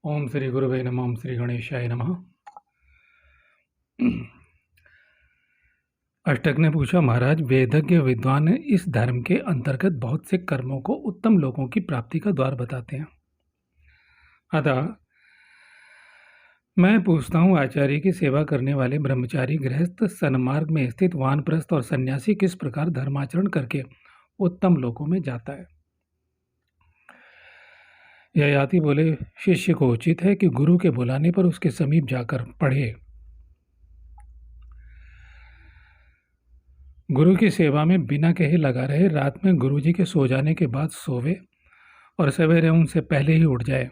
ओम श्री गुरुवे नमः। ओम श्री गणेशाय नमः। अष्टक ने पूछा, महाराज, वेदज्ञ विद्वान इस धर्म के अंतर्गत बहुत से कर्मों को उत्तम लोगों की प्राप्ति का द्वार बताते हैं। अतः मैं पूछता हूँ, आचार्य की सेवा करने वाले ब्रह्मचारी, गृहस्थ, सन्मार्ग में स्थित वानप्रस्थ और सन्यासी किस प्रकार धर्माचरण करके उत्तम लोकों में जाता है। ययाति बोले, शिष्य को उचित है कि गुरु के बुलाने पर उसके समीप जाकर पढ़े। गुरु की सेवा में बिना कहे लगा रहे, रात में गुरुजी के सो जाने के बाद सोवे और सवेरे उनसे पहले ही उठ जाए।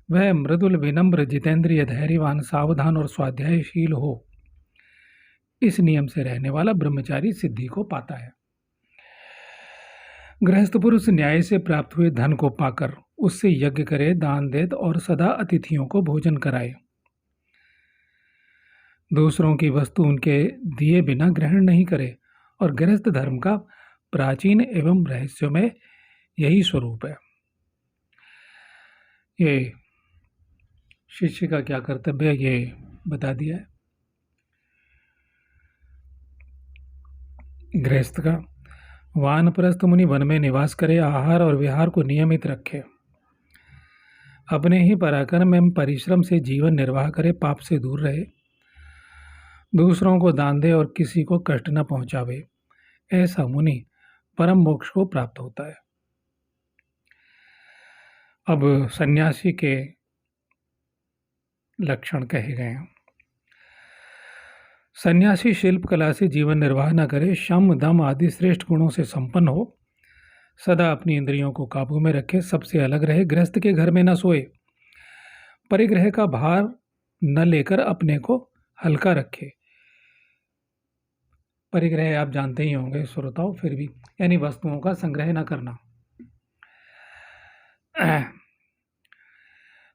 वह मृदुल, विनम्र, जितेंद्रिय, धैर्यवान, सावधान और स्वाध्यायशील हो। इस नियम से रहने वाला ब्रह्मचारी सिद्धि को पाता है। गृहस्थ पुरुष न्याय से प्राप्त हुए धन को पाकर उससे यज्ञ करे, दान दे और सदा अतिथियों को भोजन कराए। दूसरों की वस्तु उनके दिए बिना ग्रहण नहीं करे और गृहस्थ धर्म का प्राचीन एवं रहस्यमय यही स्वरूप है। ये शिष्य का क्या कर्तव्य है, ये बता दिया है। गृहस्थ का, वानप्रस्थ मुनि वन में निवास करे, आहार और विहार को नियमित रखे, अपने ही पराक्रम एवं परिश्रम से जीवन निर्वाह करे, पाप से दूर रहे, दूसरों को दान दे और किसी को कष्ट न पहुंचावे। ऐसा मुनि परम मोक्ष को प्राप्त होता है। अब सन्यासी के लक्षण कहे गए हैं। सन्यासी शिल्प कला से जीवन निर्वाह न करे, शम, दम आदि श्रेष्ठ गुणों से संपन्न हो, सदा अपनी इंद्रियों को काबू में रखे, सबसे अलग रहे, गृहस्थ के घर में न सोए, परिग्रह का भार न लेकर अपने को हल्का रखे। परिग्रह आप जानते ही होंगे श्रोताओं, फिर भी यानी वस्तुओं का संग्रह न करना।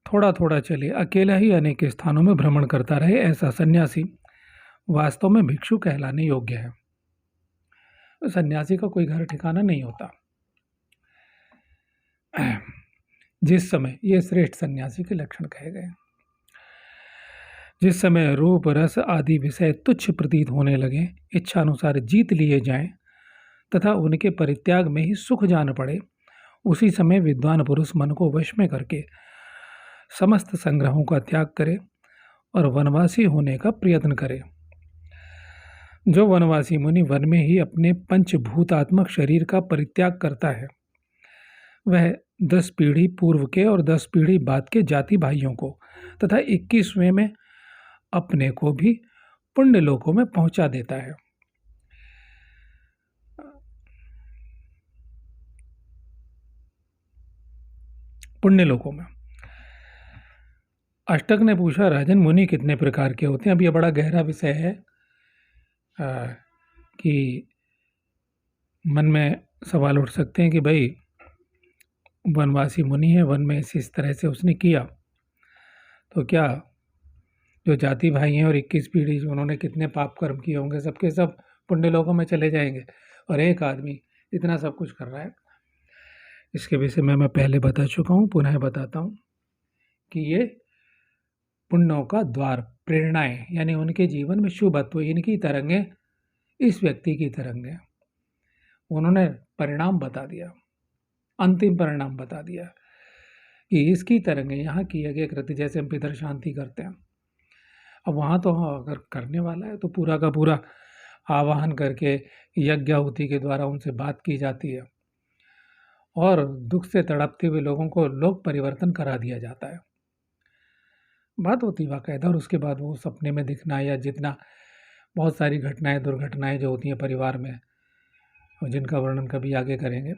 थोड़ा थोड़ा चले, अकेला ही अनेक स्थानों में भ्रमण करता रहे, ऐसा सन्यासी वास्तव में भिक्षु कहलाने योग्य है। तो सन्यासी का कोई घर ठिकाना नहीं होता। जिस समय, ये श्रेष्ठ सन्यासी के लक्षण कहे गए, जिस समय रूप, रस आदि विषय तुच्छ प्रतीत होने लगे, इच्छा अनुसार जीत लिए जाएं तथा उनके परित्याग में ही सुख जान पड़े, उसी समय विद्वान पुरुष मन को वश में करके समस्त संग्रहों का त्याग करे और वनवासी होने का प्रयत्न करे। जो वनवासी मुनि वन में ही अपने पंचभूतात्मक शरीर का परित्याग करता है, वह 10 पीढ़ी पूर्व के और 10 पीढ़ी बाद के जाति भाइयों को तथा 21वें में अपने को भी पुण्य लोकों में पहुंचा देता है। पुण्य लोकों में। अष्टक ने पूछा, राजन, मुनि कितने प्रकार के होते हैं। अब यह बड़ा गहरा विषय है कि मन में सवाल उठ सकते हैं कि भाई वनवासी मुनि है, वन में इस तरह से उसने किया, तो क्या जो जाति भाई हैं और 21 पीढ़ी उन्होंने कितने पाप कर्म किए होंगे, सबके सब पुण्य लोकों में चले जाएंगे, और एक आदमी इतना सब कुछ कर रहा है। इसके विषय में मैं पहले बता चुका हूँ, पुनः बताता हूँ कि ये पुण्यों का द्वार, प्रेरणाएं, यानी उनके जीवन में शुभत्व, इनकी तरंगें इस व्यक्ति की तरंगें, उन्होंने परिणाम बता दिया, अंतिम परिणाम बता दिया कि इसकी तरंगें यहाँ किए गए कृत्य, जैसे हम पितर शांति करते हैं, अब वहाँ तो अगर करने वाला है तो पूरा का पूरा आवाहन करके यज्ञ आहुति के द्वारा उनसे बात की जाती है और दुख से तड़पते हुए लोगों को लोक परिवर्तन करा दिया जाता है। बात होती बाकायदा, और उसके बाद वो सपने में दिखना या जितना बहुत सारी घटनाएं, दुर्घटनाएं जो होती हैं परिवार में, और जिनका वर्णन कभी आगे करेंगे,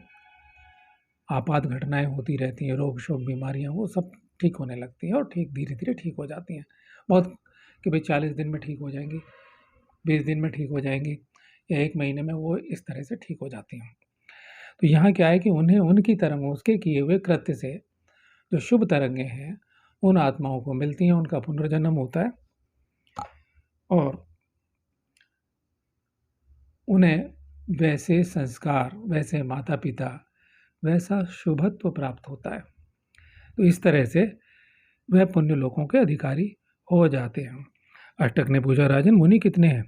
आपात घटनाएं होती रहती हैं, रोग शोक बीमारियां, वो सब ठीक होने लगती हैं और ठीक धीरे धीरे ठीक हो जाती हैं। बहुत कि भाई 40 दिन में ठीक हो जाएंगी, 20 दिन में ठीक हो जाएंगी, या 1 महीने में, वो इस तरह से ठीक हो जाती हैं। तो यहाँ क्या है कि उन्हें उनकी तरंगों, उसके किए हुए कृत्य से जो शुभ तरंगें हैं उन आत्माओं को मिलती हैं, उनका पुनर्जन्म होता है और उन्हें वैसे संस्कार, वैसे माता पिता, वैसा शुभत्व प्राप्त होता है। तो इस तरह से वह पुण्य लोकों के अधिकारी हो जाते हैं। अष्टक ने पूछा, राजन मुनि कितने हैं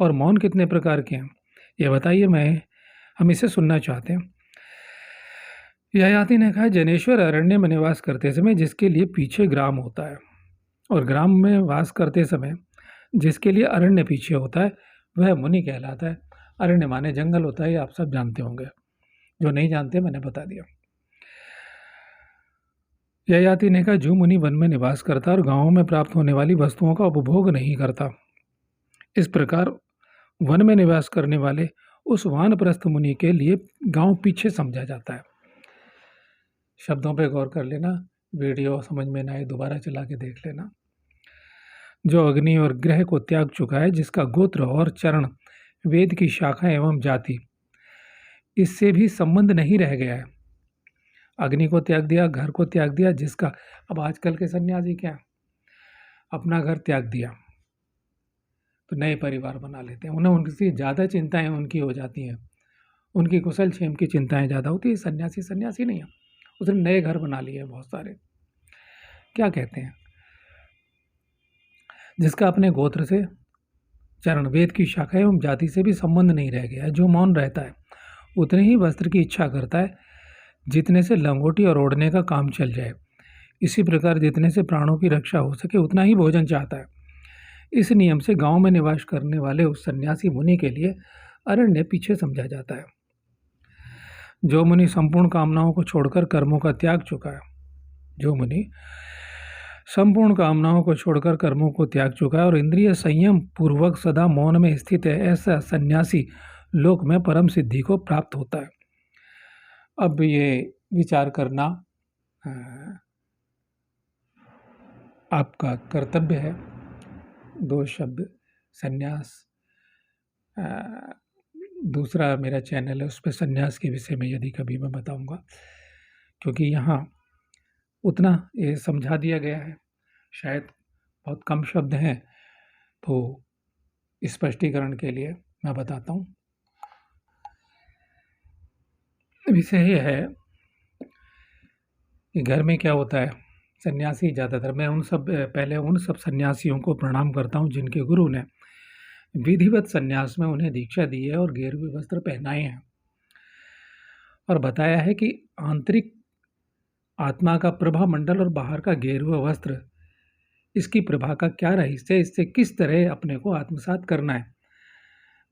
और मौन कितने प्रकार के हैं, ये बताइए, हम इसे सुनना चाहते हैं। ययाति ने कहा, जनेश्वर अरण्य में निवास करते समय जिसके लिए पीछे ग्राम होता है और ग्राम में वास करते समय जिसके लिए अरण्य पीछे होता है वह मुनि कहलाता है। अरण्य माने जंगल होता है, ये आप सब जानते होंगे, जो नहीं जानते मैंने बता दिया। ययाति ने कहा, जो मुनि वन में निवास करता और गांवों में प्राप्त होने वाली वस्तुओं का उपभोग नहीं करता, इस प्रकार वन में निवास करने वाले उस वानप्रस्थ मुनि के लिए गांव पीछे समझा जाता है। शब्दों पे गौर कर लेना, वीडियो समझ में ना आए दोबारा चला के देख लेना। जो अग्नि और ग्रह को त्याग चुका है, जिसका गोत्र और चरण, वेद की शाखा एवं जाति इससे भी संबंध नहीं रह गया है। अग्नि को त्याग दिया, घर को त्याग दिया, जिसका अब आजकल के सन्यासी क्या, अपना घर त्याग दिया तो नए परिवार बना लेते हैं, उन्हें उनसे ज़्यादा चिंताएं उनकी हो जाती हैं, उनकी कुशल क्षेम की चिंताएं ज़्यादा होती है। सन्यासी नहीं है, उसने नए घर बना लिए हैं बहुत सारे। क्या कहते हैं, जिसका अपने गोत्र से, चरण, वेद की शाखा एवं जाति से भी संबंध नहीं रह गया है, जो मौन रहता है उतने ही वस्त्र की इच्छा करता है जितने से लंगोटी और ओढ़ने का काम चल जाए। इसी प्रकार जितने से प्राणों की रक्षा हो सके उतना ही भोजन चाहता है। इस नियम से गांव में निवास करने वाले उस सन्यासी मुनि के लिए अरण्य पीछे समझा जाता है। जो मुनि संपूर्ण कामनाओं को छोड़कर कर्मों का त्याग चुका है, जो मुनि संपूर्ण कामनाओं को छोड़कर कर्मों को त्याग चुका है और इंद्रिय संयम पूर्वक सदा मौन में स्थित है, ऐसा सन्यासी लोक में परम सिद्धि को प्राप्त होता है। अब ये विचार करना आपका कर्तव्य है। दो शब्द सन्यास, दूसरा मेरा चैनल है, उस पर सन्यास के विषय में यदि कभी मैं बताऊंगा, क्योंकि यहाँ उतना ये समझा दिया गया है, शायद बहुत कम शब्द हैं, तो स्पष्टीकरण के लिए मैं बताता हूँ। विषय ये है कि घर में क्या होता है, सन्यासी ज़्यादातर, मैं पहले उन सब सन्यासियों को प्रणाम करता हूँ जिनके गुरु ने विधिवत सन्यास में उन्हें दीक्षा दी है और गेरुए वस्त्र पहनाए हैं और बताया है कि आंतरिक आत्मा का प्रभा मंडल और बाहर का गेरुआ वस्त्र, इसकी प्रभा का क्या रहस्य है, इससे किस तरह अपने को आत्मसात करना है,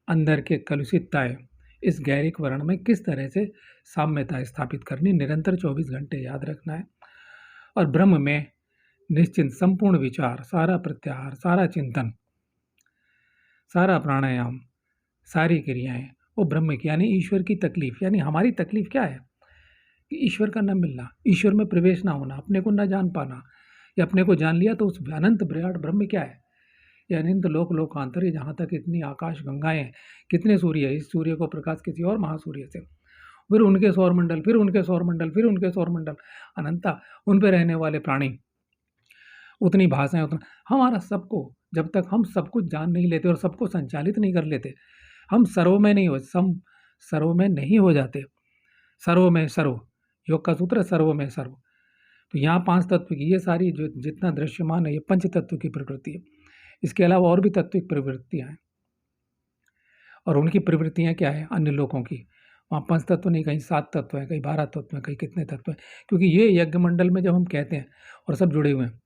अंदर के कलुषितताएं इस गैरिक वर्ण में किस तरह से साम्यता स्थापित करनी, निरंतर 24 घंटे याद रखना है और ब्रह्म में निश्चिंत संपूर्ण विचार, सारा प्रत्याहार, सारा चिंतन, सारा प्राणायाम, सारी क्रियाएं वो ब्रह्म की, यानी ईश्वर की तकलीफ। यानी हमारी तकलीफ क्या है कि ईश्वर का न मिलना, ईश्वर में प्रवेश ना होना, अपने को न जान पाना, या अपने को जान लिया तो उस अनंत विराट ब्रह्म क्या है, ये अनंत लोकांतर है, जहाँ तक इतनी आकाश गंगाएं हैं, कितने सूर्य है, इस सूर्य को प्रकाश किसी और महासूर्य से, फिर उनके सौरमंडल, फिर उनके सौरमंडल, फिर उनके सौरमंडल, अनंता, उन पर रहने वाले प्राणी, उतनी भाषाएं, उतना हमारा सबको, जब तक हम सब कुछ जान नहीं लेते और सबको संचालित नहीं कर लेते, हम सर्व में नहीं हो जाते। सर्व में सर्व, योग का सूत्र है, सर्व में सर्व। तो यहाँ 5 तत्व की, ये सारी जो जितना दृश्यमान है, ये पंच तत्व की प्रकृति है। इसके अलावा और भी तत्विक प्रवृत्तियाँ हैं, और उनकी प्रवृत्तियाँ क्या है अन्य लोगों की, वहाँ 5 तत्व नहीं, कहीं 7 तत्व हैं, कहीं 12 तत्व हैं, कहीं कितने तत्व हैं, क्योंकि ये यज्ञ मंडल में जब हम कहते हैं और सब जुड़े हुए हैं,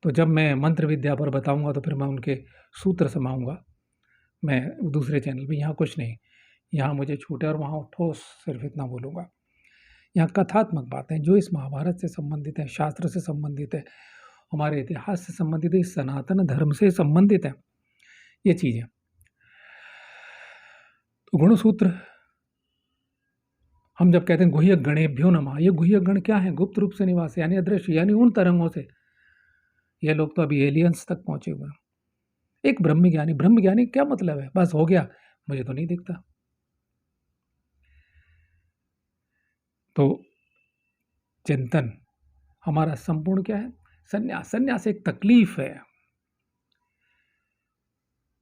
तो जब मैं मंत्र विद्या पर बताऊंगा तो फिर मैं उनके सूत्र समाऊंगा, मैं दूसरे चैनल पे। यहाँ कुछ नहीं, यहाँ मुझे छूट है और वहाँ ठोस सिर्फ इतना बोलूँगा। यहाँ कथात्मक बातें जो इस महाभारत से संबंधित है, शास्त्र से संबंधित है, हमारे इतिहास से संबंधित है, सनातन धर्म से संबंधित है, ये चीज़ें। तो गुणसूत्र हम जब कहते हैं गुह्यक गणेभ्यो नमः, ये गुह्यक गण क्या है, गुप्त रूप से निवास, यानी अदृश्य, यानी उन तरंगों से। ये लोग तो अभी एलियंस तक पहुंचे हुए हैं। एक ब्रह्म ज्ञानी क्या मतलब है, बस हो गया, मुझे तो नहीं दिखता। तो चिंतन हमारा संपूर्ण क्या है, संन्यास एक तकलीफ है।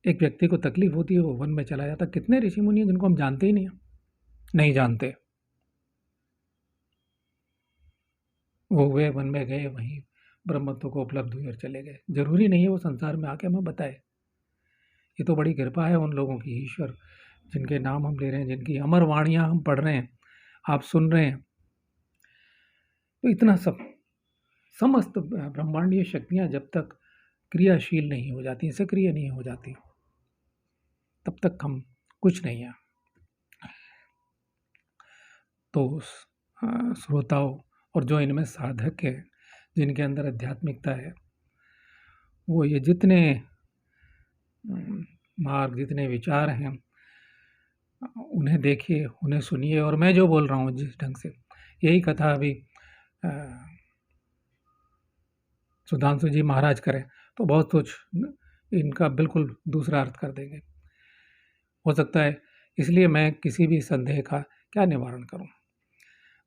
एक व्यक्ति को तकलीफ होती है, वो वन में चला जाता। कितने ऋषि मुनि हैं जिनको हम जानते ही नहीं जानते, वो हुए, वन में गए, वहीं ब्रह्मत्व को उपलब्ध हुए और चले गए। जरूरी नहीं है वो संसार में आके हमें बताए। ये तो बड़ी कृपा है उन लोगों की, ईश्वर जिनके नाम हम ले रहे हैं, जिनकी अमर वाणियाँ हम पढ़ रहे हैं, आप सुन रहे हैं। तो इतना सब समस्त ब्रह्मांडीय शक्तियाँ जब तक क्रियाशील नहीं हो जाती, सक्रिय नहीं हो जाती, तब तक हम कुछ नहीं हैं। तो श्रोताओं और जो इनमें साधक हैं, जिनके अंदर आध्यात्मिकता है, वो ये जितने मार्ग, जितने विचार हैं, उन्हें देखिए, उन्हें सुनिए। और मैं जो बोल रहा हूँ जिस ढंग से, यही कथा अभी सुधांशु जी महाराज करें तो बहुत कुछ इनका बिल्कुल दूसरा अर्थ कर देंगे, हो सकता है। इसलिए मैं किसी भी संदेह का क्या निवारण करूं।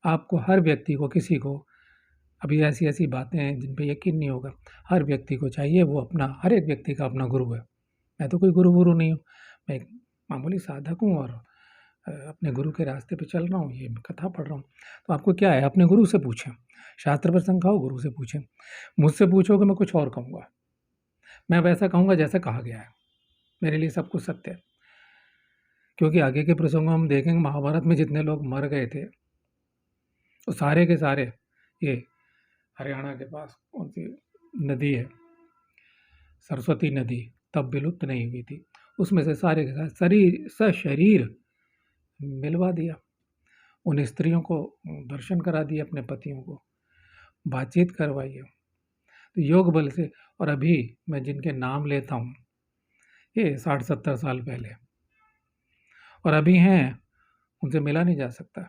आपको हर व्यक्ति को, किसी को अभी ऐसी ऐसी बातें हैं जिन पे यकीन नहीं होगा, हर व्यक्ति को चाहिए वो अपना, हर एक व्यक्ति का अपना गुरु है। मैं तो कोई गुरु नहीं हूँ, मैं एक मामूली साधक हूँ और अपने गुरु के रास्ते पे चल रहा हूँ, ये कथा पढ़ रहा हूँ। तो आपको क्या है, अपने गुरु से पूछें, शास्त्र प्रसंग खाओ, गुरु से पूछें। मुझसे पूछोगे मैं कुछ और कहूँगा, मैं वैसा कहूँगा जैसा कहा गया है, मेरे लिए सब कुछ सत्य है। क्योंकि आगे के प्रसंगों हम देखेंगे, महाभारत में जितने लोग मर गए थे तो सारे के सारे, ये हरियाणा के पास कौन सी नदी है, सरस्वती नदी, तब विलुप्त नहीं हुई थी, उसमें से सारे के सारे शरीर मिलवा दिया, उन स्त्रियों को दर्शन करा दिए, अपने पतियों को बातचीत करवाई है। तो योग बल से, और अभी मैं जिनके नाम लेता हूँ ये 60-70 साल पहले और अभी हैं, उनसे मिला नहीं जा सकता,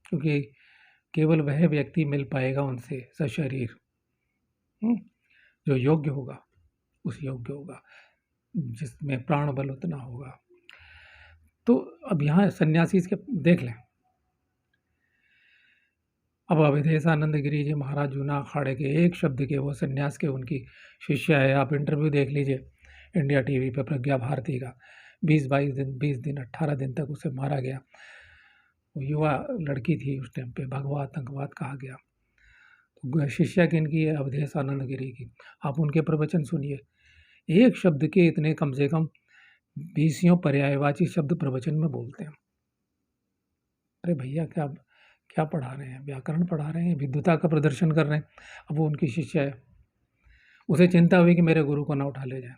क्योंकि केवल वह व्यक्ति मिल पाएगा उनसे सशरीर जो योग्य होगा, उस योग्य होगा जिसमें प्राण बल उतना होगा। तो अब यहाँ सन्यासी इसके देख लें। अब अवधेशानंद गिरी जी महाराज जूना अखाड़े के एक शब्द के वो सन्यास के उनकी शिष्य है। आप इंटरव्यू देख लीजिए इंडिया टीवी पे, प्रज्ञा भारती का। 20 दिन 18 दिन तक उसे मारा गया। वो युवा लड़की थी, उस टाइम पे भगवा आतंकवाद कहा गया। तो शिष्या किनकी है? अवधेशानंद गिरी की। आप उनके प्रवचन सुनिए, एक शब्द के इतने कम से कम 20 पर्यायवाची शब्द प्रवचन में बोलते हैं। अरे भैया, क्या पढ़ा रहे हैं? व्याकरण पढ़ा रहे हैं, विद्वता का प्रदर्शन कर रहे हैं। अब वो उनकी शिष्या है, उसे चिंता हुई कि मेरे गुरु को ना उठा ले जाए,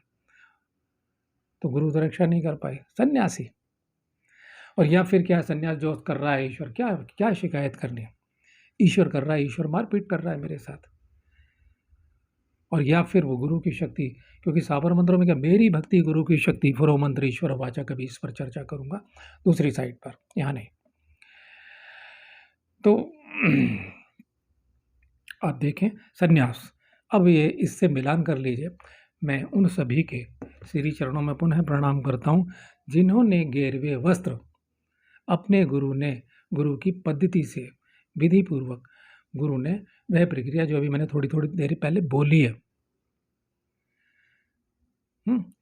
तो गुरु तो रक्षा नहीं कर पाए, सन्यासी। और या फिर क्या, सन्यास जो कर रहा है ईश्वर, क्या शिकायत करनी है? ईश्वर कर रहा है, ईश्वर मारपीट कर रहा है मेरे साथ। और या फिर वो गुरु की शक्ति, क्योंकि साबर मंत्रों में क्या, मेरी भक्ति गुरु की शक्ति, फुरो मंत्र ईश्वर वाचा, कभी इस पर चर्चा करूंगा दूसरी साइड पर, यहाँ नहीं। तो आप देखें सन्यास। अब ये इससे मिलान कर लीजिए। मैं उन सभी के श्री चरणों में पुनः प्रणाम करता हूँ जिन्होंने गेरवे वस्त्र अपने गुरु की पद्धति से विधि पूर्वक, गुरु ने वह प्रक्रिया जो अभी मैंने थोड़ी देर पहले बोली है,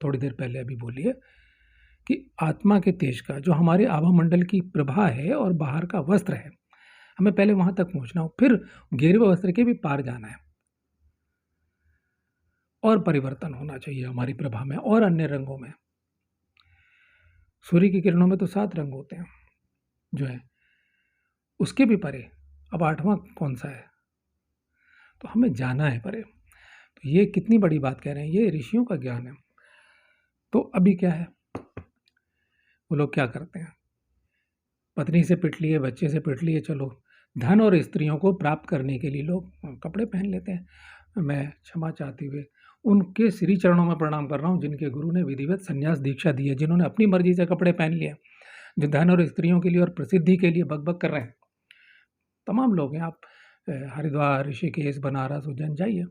थोड़ी देर पहले अभी बोली है, कि आत्मा के तेज का जो हमारे आभा मंडल की प्रभा है और बाहर का वस्त्र है, हमें पहले वहां तक पहुंचना हो, फिर गेरवे वस्त्र के भी पार जाना है और परिवर्तन होना चाहिए हमारी प्रभा में और अन्य रंगों में। सूर्य की किरणों में तो 7 रंग होते हैं जो है, उसके भी परे अब 8वां कौन सा है? तो हमें जाना है परे। तो ये कितनी बड़ी बात कह रहे हैं, ये ऋषियों का ज्ञान है। तो अभी क्या है, वो लोग क्या करते हैं, पत्नी से पिट लिए, बच्चे से पिट लिए, चलो धन और स्त्रियों को प्राप्त करने के लिए लोग कपड़े पहन लेते हैं। मैं क्षमा चाहते हुए उनके श्री चरणों में प्रणाम कर रहा हूँ जिनके गुरु ने विधिवत संन्यास दीक्षा दी है, जिन्होंने अपनी मर्जी से कपड़े पहन लिए, जो धन और स्त्रियों के लिए और प्रसिद्धि के लिए बकबक कर रहे हैं। तमाम लोग हैं। आप हरिद्वार, ऋषिकेश, बनारस, उज्जैन जाइए,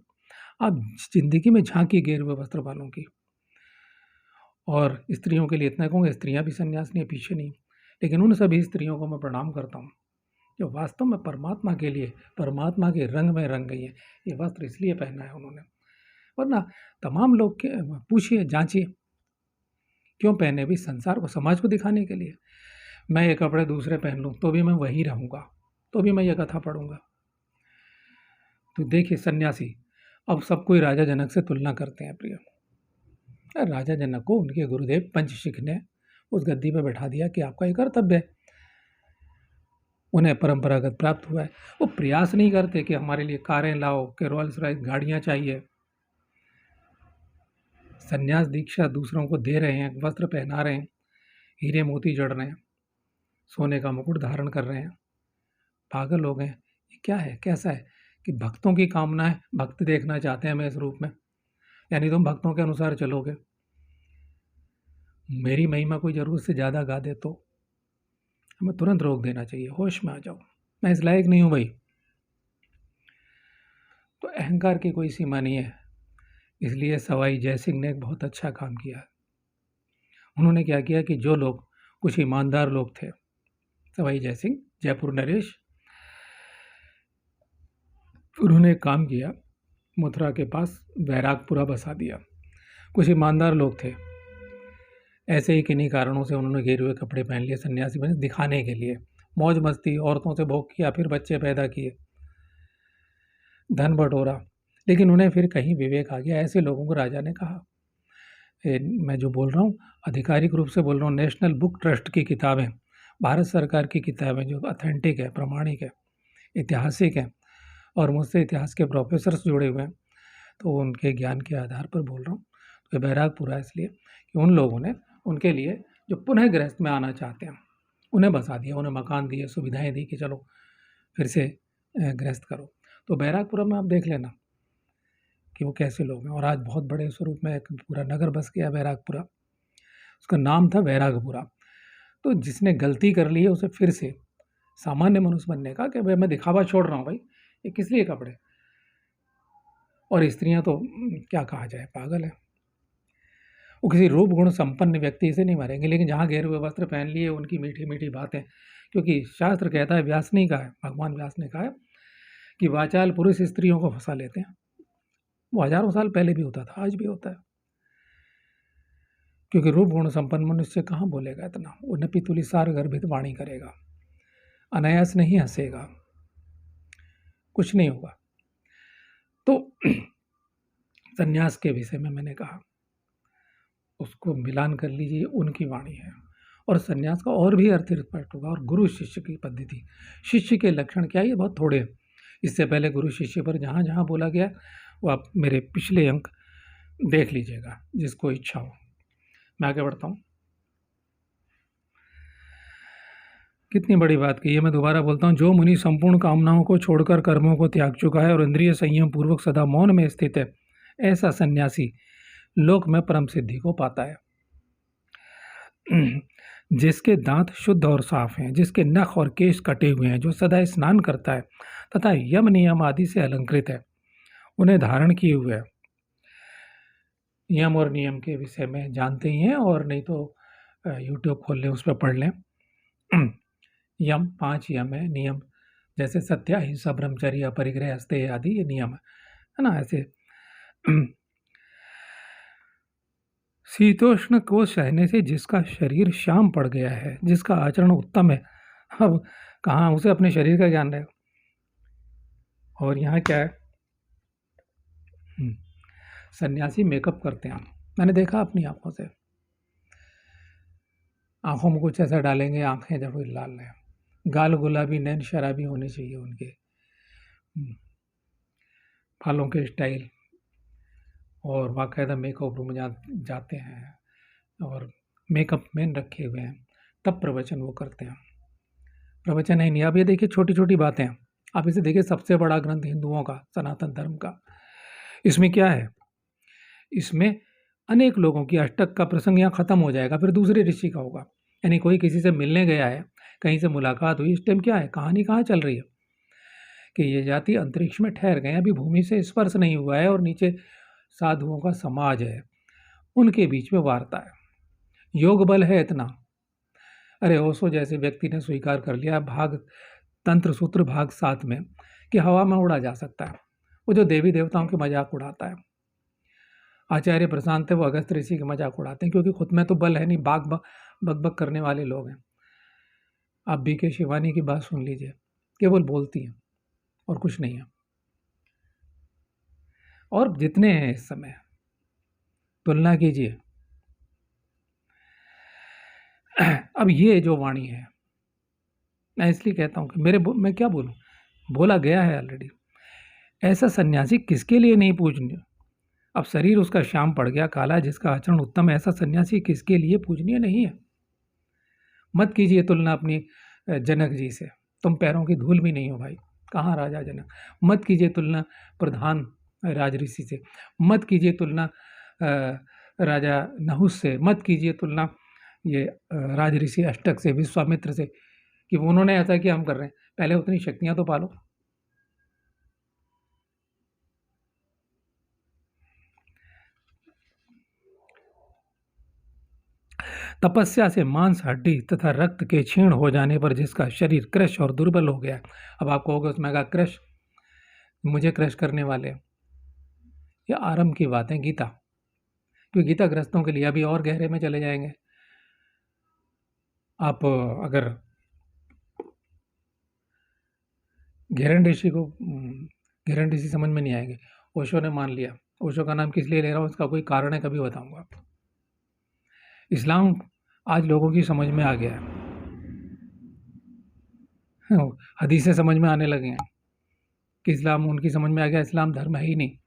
आप जिंदगी में झांकी गेरुए वस्त्र वालों की। और स्त्रियों के लिए इतना कहूँगा, स्त्रियाँ भी सन्यासिनी पीछे नहीं, लेकिन उन सभी स्त्रियों को मैं प्रणाम करता हूँ जो वास्तव में परमात्मा के लिए, परमात्मा के रंग में रंग गई है। ये वस्त्र इसलिए पहना है उन्होंने, वरना तमाम लोग पूछिए, जांचिए, क्यों पहने? भी संसार को, समाज को दिखाने के लिए। मैं ये कपड़े दूसरे पहन लूँ तो भी मैं वही रहूँगा, तो भी मैं ये कथा पढ़ूँगा। तो देखिए सन्यासी अब सब कोई राजा जनक से तुलना करते हैं प्रिय। राजा जनक को उनके गुरुदेव पंचशिख ने उस गद्दी पर बैठा दिया कि आपका ये कर्तव्य है, उन्हें परंपरागत प्राप्त हुआ है। वो प्रयास नहीं करते कि हमारे लिए कारें लाओ, कि रोल्स रॉयस गाड़ियाँ चाहिए। संन्यास दीक्षा दूसरों को दे रहे हैं, वस्त्र पहना रहे हैं, हीरे मोती जड़ रहे हैं, सोने का मुकुट धारण कर रहे हैं। पागल हो गए। ये क्या है, कैसा है कि भक्तों की कामना है, भक्त देखना चाहते हैं हमें इस रूप में, यानी तुम भक्तों के अनुसार चलोगे। मेरी महिमा कोई ज़रूरत से ज़्यादा गा दे तो हमें तुरंत रोक देना चाहिए, होश में आ जाओ, मैं इस लायक नहीं हूँ भाई। तो अहंकार की कोई सीमा नहीं है। इसलिए सवाई जयसिंह ने एक बहुत अच्छा काम किया। उन्होंने क्या किया कि जो लोग कुछ ईमानदार लोग थे, सवाई जयसिंह जयपुर नरेश, उन्होंने एक काम किया, मथुरा के पास बैरागपुरा बसा दिया। कुछ ईमानदार लोग थे, ऐसे ही किन्हीं कारणों से उन्होंने घेरे हुए कपड़े पहन लिए, सन्यासी बने दिखाने के लिए, मौज मस्ती, औरतों से भोग किया, फिर बच्चे पैदा किए, धन बटोरा। लेकिन उन्हें फिर कहीं विवेक आ गया। ऐसे लोगों को राजा ने कहा, मैं जो बोल रहा हूँ आधिकारिक रूप से बोल रहा हूँ, नेशनल बुक ट्रस्ट की किताबें, भारत सरकार की किताबें जो ऑथेंटिक है, प्रामाणिक है, ऐतिहासिक हैं, और मुझसे इतिहास के प्रोफेसर्स जुड़े हुए हैं, तो उनके ज्ञान के आधार पर बोल रहा हूँ। तो ये बैरागपुरा इसलिए कि उन लोगों ने उनके लिए जो पुनः गृहस्थ में आना चाहते हैं उन्हें बसा दिया, उन्हें मकान दिए, सुविधाएं दी कि चलो फिर से गृहस्थ करो। तो बैरागपुरा में आप देख लेना कि वो कैसे लोग हैं। और आज बहुत बड़े स्वरूप में एक पूरा नगर बस गया बैरागपुरा, उसका नाम था बैरागपुरा। तो जिसने गलती कर ली है उसे फिर से सामान्य मनुष्य बनने का, कि भाई मैं दिखावा छोड़ रहा हूँ, भाई ये किस लिए कपड़े, और स्त्रियां तो क्या कहा जाए, पागल है। वो किसी रूप गुण संपन्न व्यक्ति से नहीं मारेंगे, लेकिन जहाँ घेरे हुए वस्त्र पहन लिए, उनकी मीठी मीठी बातें, क्योंकि शास्त्र कहता है, व्यास नहीं कहा है, भगवान व्यास ने कहा है कि वाचाल पुरुष स्त्रियों को फंसा लेते हैं। वो हजारों साल पहले भी होता था, आज भी होता है, क्योंकि रूप गुण संपन्न मनुष्य कहाँ बोलेगा इतना, वो नपी तुली सार गर्भित वाणी करेगा, अनायास नहीं हंसेगा, कुछ नहीं होगा। तो संन्यास के विषय में मैंने कहा, उसको मिलान कर लीजिए, उनकी वाणी है। और संन्यास का और भी अर्थ स्पष्ट होगा। और गुरु शिष्य की पद्धति, शिष्य के लक्षण क्या है, ये बहुत थोड़े हैं। इससे पहले गुरु शिष्य पर जहाँ जहाँ बोला गया वो आप मेरे पिछले अंक देख लीजिएगा, जिसको इच्छा हो। मैं आगे बढ़ता हूँ। कितनी बड़ी बात कही है, मैं दोबारा बोलता हूँ। जो मुनि संपूर्ण कामनाओं को छोड़कर कर्मों को त्याग चुका है और इंद्रिय संयम पूर्वक सदा मौन में स्थित है, ऐसा सन्यासी लोक में परम सिद्धि को पाता है। जिसके दांत शुद्ध और साफ हैं, जिसके नख और केश कटे हुए हैं, जो सदा स्नान करता है तथा यम नियम आदि से अलंकृत है, उन्हें धारण किए हुए है। यम और नियम के विषय में जानते ही हैं, और नहीं तो यूट्यूब खोल लें, उस पर पढ़ लें। यम 5 यम है, नियम जैसे सत्य, अहिंसा, ब्रह्मचर्य, अपरिग्रह, अस्तेय आदि, ये नियम है ना। ऐसे शीतोष्ण को सहने से जिसका शरीर श्याम पड़ गया है, जिसका आचरण उत्तम है, अब कहाँ उसे अपने शरीर का ज्ञान रहेगा। और यहाँ क्या है, सन्यासी मेकअप करते हैं, मैंने देखा अपनी आंखों से। आंखों में कुछ ऐसा डालेंगे, आंखें जब लाल है, गाल गुलाबी, नैन शराबी होने चाहिए उनके, बालों के स्टाइल, और बाकायदा मेकअप रूम जाते हैं और मेकअप मैन रखे हुए हैं, तब प्रवचन वो करते हैं। प्रवचन है नहीं। अब ये देखिए छोटी छोटी बातें, आप इसे देखिए, सबसे बड़ा ग्रंथ हिंदुओं का, सनातन धर्म का, इसमें क्या है, इसमें अनेक लोगों की अष्टक का प्रसंग यहाँ खत्म हो जाएगा, फिर दूसरे ऋषि का होगा। यानी कोई किसी से मिलने गया है, कहीं से मुलाकात हुई, इस टाइम क्या है, कहानी कहाँ चल रही है कि ये जाति अंतरिक्ष में ठहर गए, अभी भूमि से स्पर्श नहीं हुआ है, और नीचे साधुओं का समाज है, उनके बीच में वार्ता है। योग बल है इतना, अरे ओशो जैसे व्यक्ति ने स्वीकार कर लिया भाग तंत्र सूत्र भाग 7 में कि हवा में उड़ा जा सकता है। वो जो देवी देवताओं के मजाक उड़ाता है, आचार्य प्रशांत है, वो अगस्त ऋषि के मजाक उड़ाते हैं, क्योंकि खुद में तो बल है नहीं, बक करने वाले लोग हैं। आप बी के शिवानी की बात सुन लीजिए, केवल बोलती हैं और कुछ नहीं है। और जितने हैं इस समय, तुलना कीजिए। अब ये जो वाणी है, मैं इसलिए कहता हूँ कि मैं क्या बोलूँ, बोला गया है ऑलरेडी। ऐसा सन्यासी किसके लिए नहीं पूजनीय? अब शरीर उसका श्याम पड़ गया, काला, जिसका आचरण उत्तम है, ऐसा सन्यासी किसके लिए पूजनीय नहीं है? मत कीजिए तुलना अपनी जनक जी से, तुम पैरों की धूल भी नहीं हो भाई, कहाँ राजा जनक। मत कीजिए तुलना प्रधान राजऋषि से, मत कीजिए तुलना राजा नहुस से, मत कीजिए तुलना ये राजऋषि अष्टक से, विश्वामित्र से, कि उन्होंने ऐसा किया हम कर रहे हैं। पहले उतनी शक्तियां तो पालो। तपस्या से मांस, हड्डी तथा रक्त के क्षीण हो जाने पर जिसका शरीर कृश और दुर्बल हो गया, अब आप कहोगे उसमें कहा कृश, मुझे कृश करने वाले, ये आरंभ की बात है गीता, क्योंकि गीता ग्रस्तों के लिए अभी और गहरे में चले जाएंगे। आप अगर घेरन ऋषि समझ में नहीं आएंगे। ओशो ने मान लिया, ओशो का नाम किस लिए ले रहा हूँ, उसका कोई कारण है, कभी बताऊंगा। इस्लाम आज लोगों की समझ में आ गया है, हदीसें समझ में आने लगे हैं कि इस्लाम उनकी समझ में आ गया, इस्लाम धर्म है ही नहीं,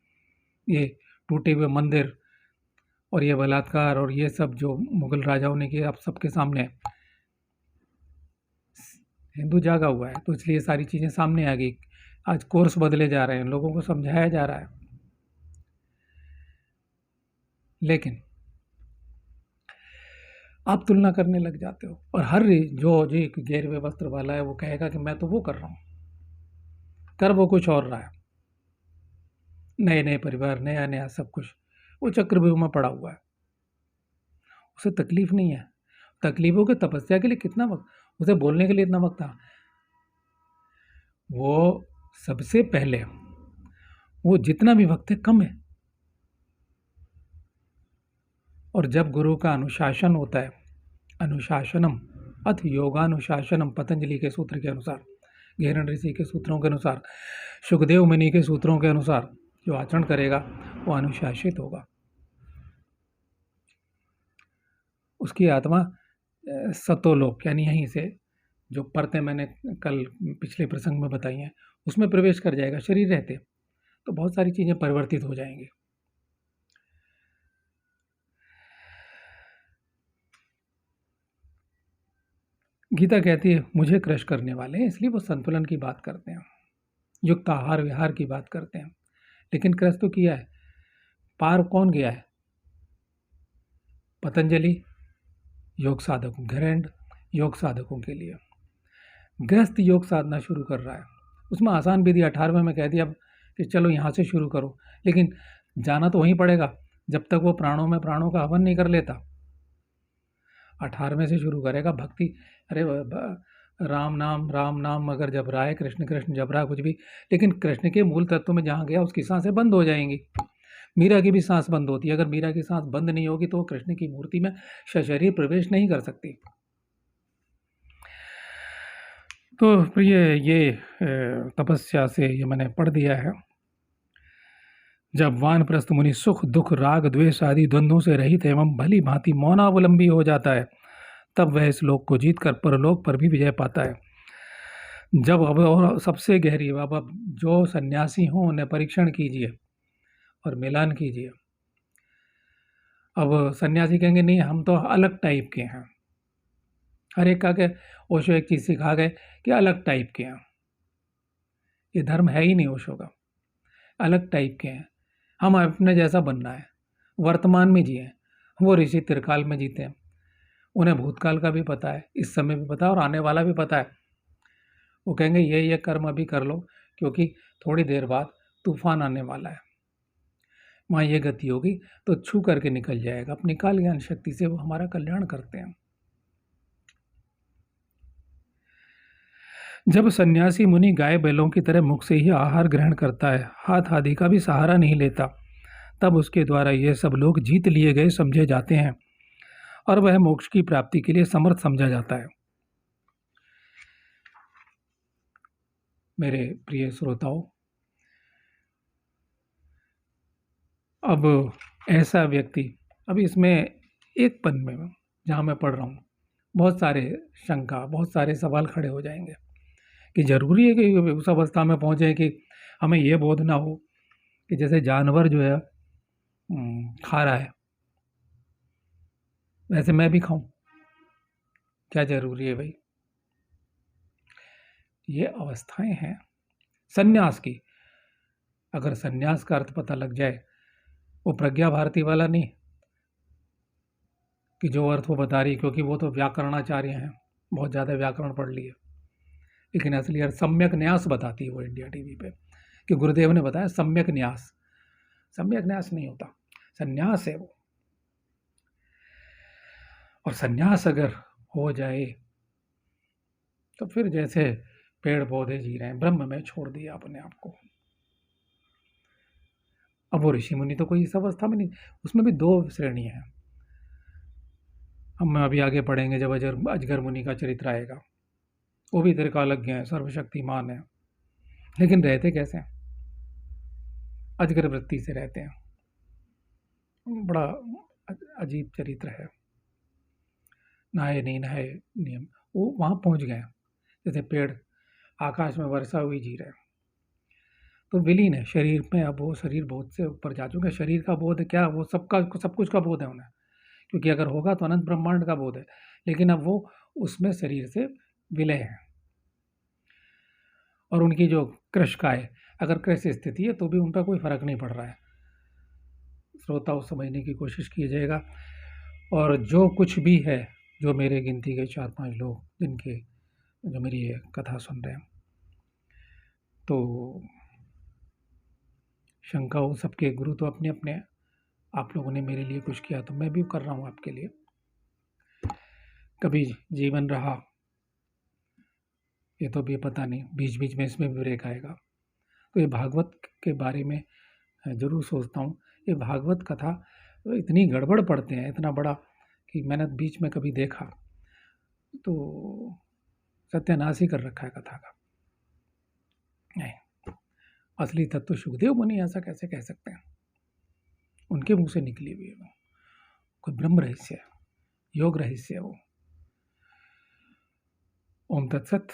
ये टूटे हुए मंदिर और ये बलात्कार और ये सब जो मुगल राजाओं ने किया, अब सबके सामने हिंदू जागा हुआ है, तो इसलिए सारी चीज़ें सामने आ गई। आज कोर्स बदले जा रहे हैं, लोगों को समझाया जा रहा है। लेकिन आप तुलना करने लग जाते हो, और हर जो जी गेरवे वस्त्र वाला है वो कहेगा कि मैं तो वो कर रहा हूँ, कर वो कुछ और रहा है, नए नए परिवार, नया नया सब कुछ, वो चक्रव्यूह में पड़ा हुआ है, उसे तकलीफ नहीं है। तकलीफों के तपस्या के लिए कितना वक्त, उसे बोलने के लिए इतना वक्त था। वो सबसे पहले, वो जितना भी वक्त है कम है। और जब गुरु का अनुशासन होता है, अनुशासनम अथ योगानुशासनम, पतंजलि के सूत्र के अनुसार, घेरन ऋषि के सूत्रों के अनुसार, सुखदेव मुनि के सूत्रों के अनुसार, जो आचरण करेगा वो अनुशासित होगा, उसकी आत्मा सतोलोक, यानी यहीं से जो परतें मैंने कल पिछले प्रसंग में बताई हैं उसमें प्रवेश कर जाएगा शरीर रहते, तो बहुत सारी चीज़ें परिवर्तित हो जाएंगी। गीता कहती है मुझे क्रश करने वाले हैं, इसलिए वो संतुलन की बात करते हैं, युक्त आहार विहार की बात करते हैं। लेकिन क्रश तो किया है, पार कौन गया है? पतंजलि योग साधकों, ग्रैंड योग साधकों के लिए। गृहस्थ योग साधना शुरू कर रहा है, उसमें आसान विधि 18वें में कह दिया कि चलो यहाँ से शुरू करो, लेकिन जाना तो वहीं पड़ेगा जब तक वो प्राणों में प्राणों का हवन नहीं कर लेता। 18वें से शुरू करेगा भक्ति। अरे राम नाम अगर जप रहा है, कृष्ण कृष्ण जप रहा है, कुछ भी, लेकिन कृष्ण के मूल तत्व में जहाँ गया उसकी सांसें बंद हो जाएंगी। मीरा की भी सांस बंद होती है, अगर मीरा की सांस बंद नहीं होगी तो वो कृष्ण की मूर्ति में सशरीर प्रवेश नहीं कर सकती। तो प्रिय, ये तपस्या से ये मैंने पढ़ दिया है। जब वानप्रस्थ मुनि सुख दुख राग द्वेष आदि द्वंद्वों से रहित एवं भली भांति मौनावलंबी हो जाता है, तब वह इस लोक को जीतकर परलोक पर भी विजय पाता है। जब अब और सबसे गहरी, अब जो सन्यासी हों उन्हें परीक्षण कीजिए और मिलान कीजिए। अब सन्यासी कहेंगे नहीं हम तो अलग टाइप के हैं, हर एक का के ओशो एक चीज़ सिखा गए कि अलग टाइप के हैं। ये धर्म है ही नहीं ओशो का, अलग टाइप के हैं, हम अपने जैसा बनना है, वर्तमान में जिए। वो ऋषि त्रिकाल में जीते हैं, उन्हें भूतकाल का भी पता है, इस समय भी पता है और आने वाला भी पता है। वो कहेंगे ये कर्म अभी कर लो, क्योंकि थोड़ी देर बाद तूफान आने वाला है, वहाँ ये गति होगी तो छू करके निकल जाएगा। अपनी काल ज्ञान शक्ति से वो हमारा कल्याण करते हैं। जब सन्यासी मुनि गाय बैलों की तरह मुख से ही आहार ग्रहण करता है, हाथ आदि का भी सहारा नहीं लेता, तब उसके द्वारा ये सब लोग जीत लिए गए समझे जाते हैं और वह मोक्ष की प्राप्ति के लिए समर्थ समझा जाता है। मेरे प्रिय श्रोताओं, अब ऐसा व्यक्ति, अब इसमें एक पद में जहाँ मैं पढ़ रहा हूँ बहुत सारे शंका, बहुत सारे सवाल खड़े हो जाएंगे कि जरूरी है कि उस अवस्था में पहुँचे कि हमें ये बोध ना हो कि जैसे जानवर जो है खा रहा है वैसे मैं भी खाऊं। क्या जरूरी है भाई? ये अवस्थाएं हैं सन्यास की। अगर सन्यास का अर्थ पता लग जाए, वो प्रज्ञा भारती वाला नहीं कि जो अर्थ वो बता रही, क्योंकि वो तो व्याकरणाचार्य हैं, बहुत ज़्यादा व्याकरण पढ़ लिए, लेकिन असली अर्थ सम्यक न्यास बताती है वो इंडिया टीवी पे, कि गुरुदेव ने बताया सम्यक न्यास। सम्यक न्यास नहीं होता, सन्यास है वो। और सन्यास अगर हो जाए तो फिर जैसे पेड़ पौधे जी रहे हैं, ब्रह्म में छोड़ दिया अपने आप को। अब वो ऋषि मुनि तो कोई इस अवस्था में नहीं, उसमें भी दो श्रेणियां हैं। हम अभी आगे पढ़ेंगे जब अजगर मुनि का चरित्र आएगा, वो भी त्रिकालज्ञ हैं, सर्वशक्तिमान है, लेकिन रहते कैसे हैं? अजगर वृत्ति से रहते हैं। बड़ा अजीब चरित्र है। नहाए नहीं नहाए नियम, वो वहां पहुंच गए। जैसे पेड़ आकाश में वर्षा हुई जी रहे, तो विलीन है शरीर में। अब वो शरीर बहुत से ऊपर जा चुके हैं। शरीर का बोध क्या, वो सबका सब कुछ का बोध है उन्हें, क्योंकि अगर होगा तो अनंत ब्रह्मांड का बोध है, लेकिन अब वो उसमें शरीर से विलय है। और उनकी जो कृश का है, अगर कृष स्थिति है तो भी उन पर कोई फर्क नहीं पड़ रहा है। श्रोता को समझने की कोशिश की जाएगा। और जो कुछ भी है, जो मेरे गिनती के 4-5 लोग जिनके जो मेरी ये कथा सुन रहे हैं, तो शंका हो सबके गुरु तो अपने अपने। आप लोगों ने मेरे लिए कुछ किया तो मैं भी कर रहा हूँ आपके लिए। कभी जीवन रहा ये तो भी पता नहीं, बीच बीच में इसमें भी ब्रेक आएगा। तो ये भागवत के बारे में जरूर सोचता हूँ। ये भागवत कथा इतनी गड़बड़ पढ़ते हैं, इतना बड़ा, कि मैंने बीच में कभी देखा तो सत्यानाश ही कर रखा है कथा का। नहीं, असली तत्व सुखदेव मुनि ऐसा कैसे कह सकते हैं? उनके मुंह से निकली हुई है, कोई ब्रह्म रहस्य है, योग रहस्य है वो। ओम तत्सत।